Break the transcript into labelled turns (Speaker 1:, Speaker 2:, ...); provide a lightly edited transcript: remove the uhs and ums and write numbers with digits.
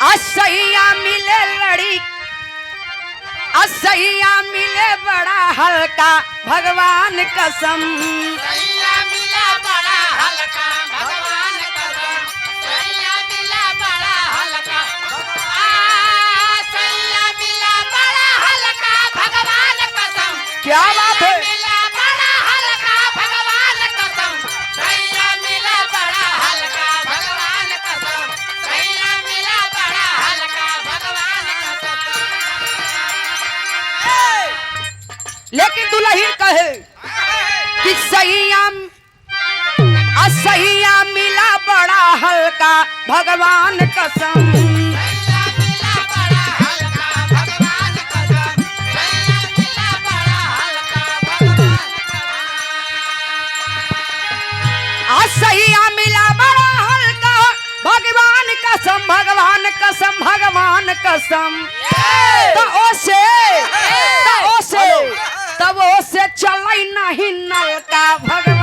Speaker 1: असैया मिले लड़ी असैया मिले बड़ा हल्का भगवान कसम
Speaker 2: सैया मिला बड़ा हल्का भगवान कसम सैया मिला बड़ा हल्का सैया मिला बड़ा हल्का भगवान कसम
Speaker 1: क्या बात है
Speaker 2: मिला बड़ा हल्का भगवान कसम सैया मिला बड़ा हल्का भगवान कसम सैया मिला बड़ा हल्का भगवान कसम
Speaker 1: लेकिन दुल्हन कहे कि सैया असैया मिला बड़ा हल्का भगवान कसम
Speaker 2: सैया मिला बड़ा हल्का भगवान कसम सैया मिला बड़ा हल्का भगवान
Speaker 1: असैया मिला बड़ा हल्का भगवान कसम भगवान कसम भगवान कसम तब ओसे चल नहीं नलका भगवान